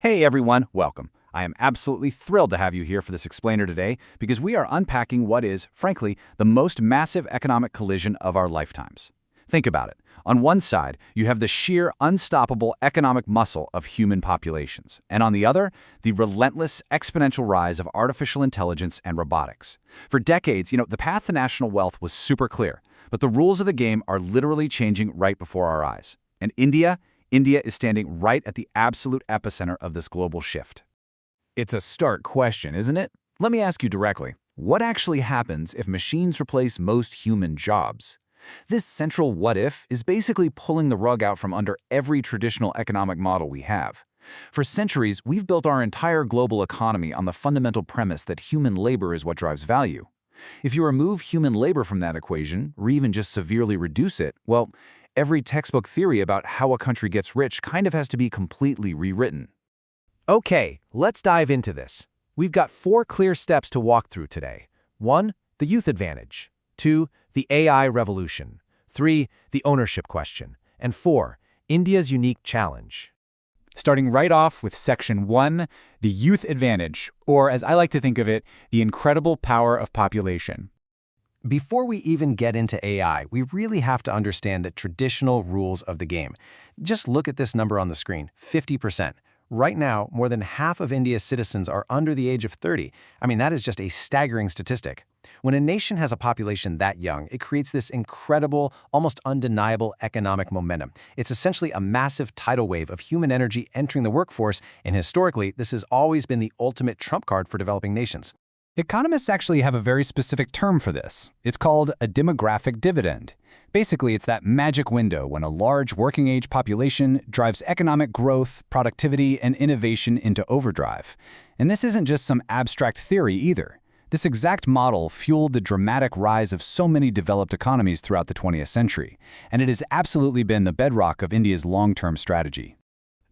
Hey everyone, welcome. I am absolutely thrilled to have you here for this explainer today because we are unpacking what is, frankly, the most massive economic collision of our lifetimes. Think about it. On one side, you have the sheer, unstoppable economic muscle of human populations, and on the other, the relentless, exponential rise of artificial intelligence and robotics. For decades, the path to national wealth was super clear, but the rules of the game are literally changing right before our eyes. And India is standing right at the absolute epicenter of this global shift. It's a stark question, isn't it? Let me ask you directly. What actually happens if machines replace most human jobs? This central what if is basically pulling the rug out from under every traditional economic model we have. For centuries, we've built our entire global economy on the fundamental premise that human labor is what drives value. If you remove human labor from that equation, or even just severely reduce it, well, every textbook theory about how a country gets rich kind of has to be completely rewritten. Okay, let's dive into this. We've got 4 clear steps to walk through today. 1. The youth advantage. 2. The AI revolution. 3. The ownership question. And 4. India's unique challenge. Starting right off with Section 1, the youth advantage, or as I like to think of it, the incredible power of population. Before we even get into AI, we really have to understand the traditional rules of the game. Just look at this number on the screen, 50%. Right now, more than half of India's citizens are under the age of 30. That is just a staggering statistic. When a nation has a population that young, it creates this incredible, almost undeniable economic momentum. It's essentially a massive tidal wave of human energy entering the workforce, and historically, this has always been the ultimate trump card for developing nations. Economists actually have a very specific term for this. It's called a demographic dividend. Basically, it's that magic window when a large working-age population drives economic growth, productivity, and innovation into overdrive. And this isn't just some abstract theory either. This exact model fueled the dramatic rise of so many developed economies throughout the 20th century, and it has absolutely been the bedrock of India's long-term strategy.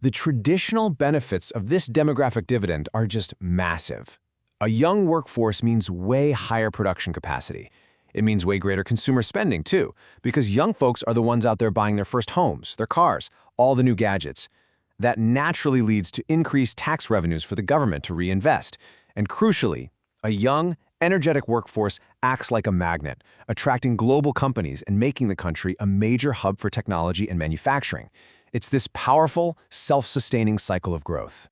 The traditional benefits of this demographic dividend are just massive. A young workforce means way higher production capacity. It means way greater consumer spending, too, because young folks are the ones out there buying their first homes, their cars, all the new gadgets. That naturally leads to increased tax revenues for the government to reinvest. And crucially, a young, energetic workforce acts like a magnet, attracting global companies and making the country a major hub for technology and manufacturing. It's this powerful, self-sustaining cycle of growth.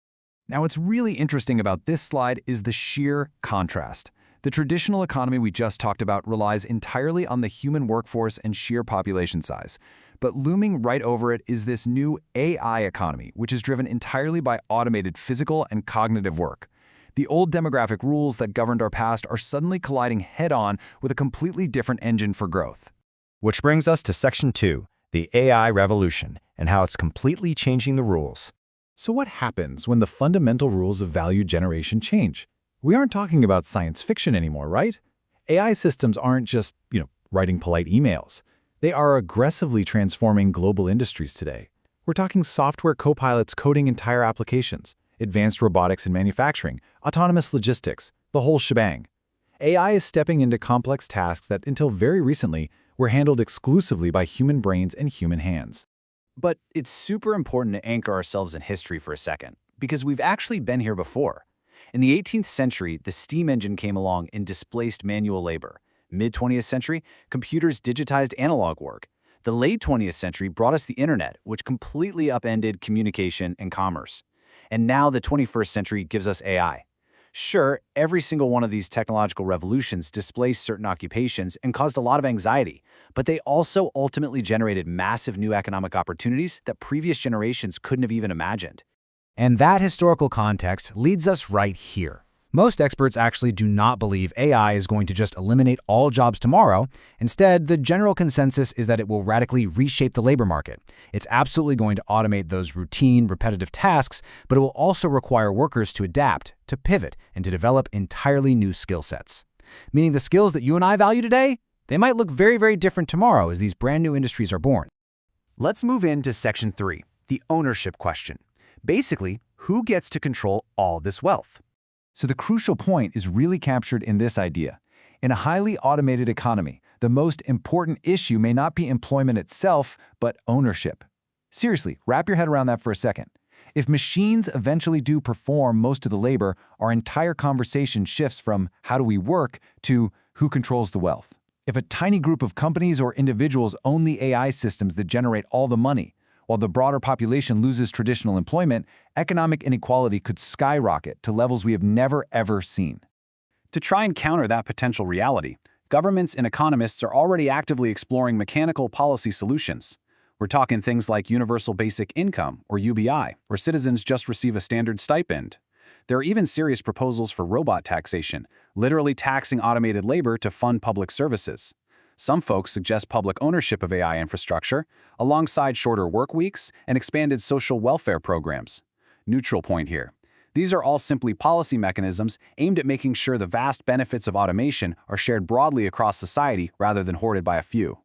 Now, what's really interesting about this slide is the sheer contrast. The traditional economy we just talked about relies entirely on the human workforce and sheer population size. But looming right over it is this new AI economy, which is driven entirely by automated physical and cognitive work. The old demographic rules that governed our past are suddenly colliding head-on with a completely different engine for growth. Which brings us to Section 2, the AI revolution, and how it's completely changing the rules. So what happens when the fundamental rules of value generation change? We aren't talking about science fiction anymore, right? AI systems aren't just, writing polite emails. They are aggressively transforming global industries today. We're talking software co-pilots coding entire applications, advanced robotics in manufacturing, autonomous logistics, the whole shebang. AI is stepping into complex tasks that, until very recently, were handled exclusively by human brains and human hands. But it's super important to anchor ourselves in history for a second, because we've actually been here before. In the 18th century, the steam engine came along and displaced manual labor. Mid-20th century, computers digitized analog work. The late 20th century brought us the internet, which completely upended communication and commerce. And now the 21st century gives us AI. Sure, every single one of these technological revolutions displaced certain occupations and caused a lot of anxiety, but they also ultimately generated massive new economic opportunities that previous generations couldn't have even imagined. And that historical context leads us right here. Most experts actually do not believe AI is going to just eliminate all jobs tomorrow. Instead, the general consensus is that it will radically reshape the labor market. It's absolutely going to automate those routine, repetitive tasks, but it will also require workers to adapt, to pivot, and to develop entirely new skill sets. Meaning the skills that you and I value today, they might look very, very different tomorrow as these brand new industries are born. Let's move into Section 3, the ownership question. Basically, who gets to control all this wealth? So the crucial point is really captured in this idea. In a highly automated economy, the most important issue may not be employment itself, but ownership. Seriously, wrap your head around that for a second. If machines eventually do perform most of the labor, our entire conversation shifts from how do we work to who controls the wealth. If a tiny group of companies or individuals own the AI systems that generate all the money, while the broader population loses traditional employment, economic inequality could skyrocket to levels we have never ever seen. To try and counter that potential reality, governments and economists are already actively exploring mechanical policy solutions. We're talking things like universal basic income, or UBI, where citizens just receive a standard stipend. There are even serious proposals for robot taxation, literally taxing automated labor to fund public services. Some folks suggest public ownership of AI infrastructure, alongside shorter work weeks and expanded social welfare programs. Neutral point here. These are all simply policy mechanisms aimed at making sure the vast benefits of automation are shared broadly across society rather than hoarded by a few.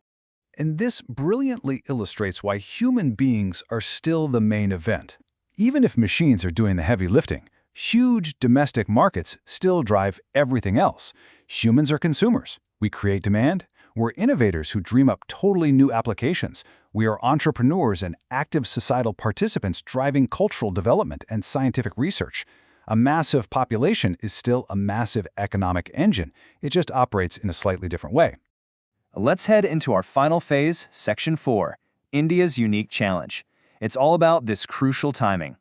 And this brilliantly illustrates why human beings are still the main event. Even if machines are doing the heavy lifting, huge domestic markets still drive everything else. Humans are consumers. We create demand. We're innovators who dream up totally new applications. We are entrepreneurs and active societal participants driving cultural development and scientific research. A massive population is still a massive economic engine. It just operates in a slightly different way. Let's head into our final phase, Section 4, India's unique challenge. It's all about this crucial timing.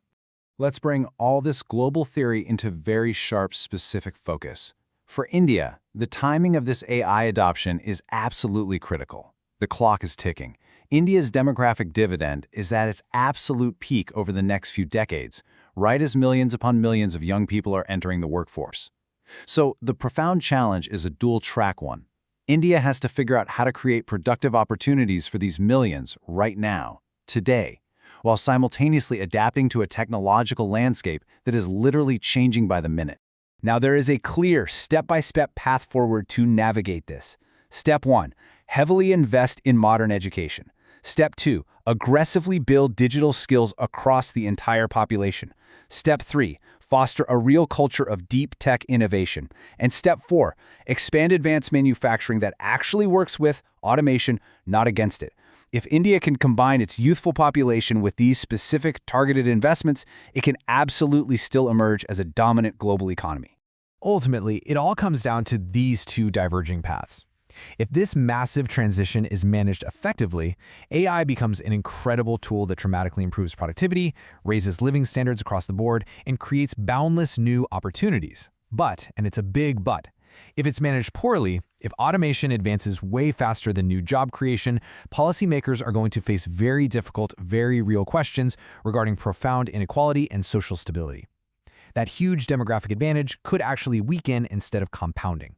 Let's bring all this global theory into very sharp, specific focus. For India, the timing of this AI adoption is absolutely critical. The clock is ticking. India's demographic dividend is at its absolute peak over the next few decades, right as millions upon millions of young people are entering the workforce. So the profound challenge is a dual-track one. India has to figure out how to create productive opportunities for these millions right now, today, while simultaneously adapting to a technological landscape that is literally changing by the minute. Now, there is a clear step-by-step path forward to navigate this. Step 1, heavily invest in modern education. Step 2, aggressively build digital skills across the entire population. Step 3, foster a real culture of deep tech innovation. And Step 4, expand advanced manufacturing that actually works with automation, not against it. If India can combine its youthful population with these specific targeted investments, it can absolutely still emerge as a dominant global economy. Ultimately, it all comes down to these two diverging paths. If this massive transition is managed effectively, AI becomes an incredible tool that dramatically improves productivity, raises living standards across the board, and creates boundless new opportunities. But, and it's a big but, if it's managed poorly, if automation advances way faster than new job creation, policymakers are going to face very difficult, very real questions regarding profound inequality and social stability. That huge demographic advantage could actually weaken instead of compounding.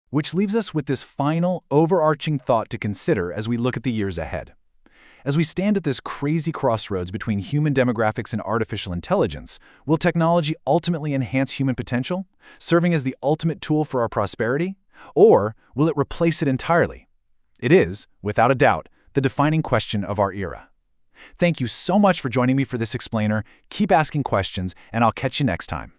Which leaves us with this final, overarching thought to consider as we look at the years ahead. As we stand at this crazy crossroads between human demographics and artificial intelligence, will technology ultimately enhance human potential, serving as the ultimate tool for our prosperity? Or will it replace it entirely? It is, without a doubt, the defining question of our era. Thank you so much for joining me for this explainer. Keep asking questions, and I'll catch you next time.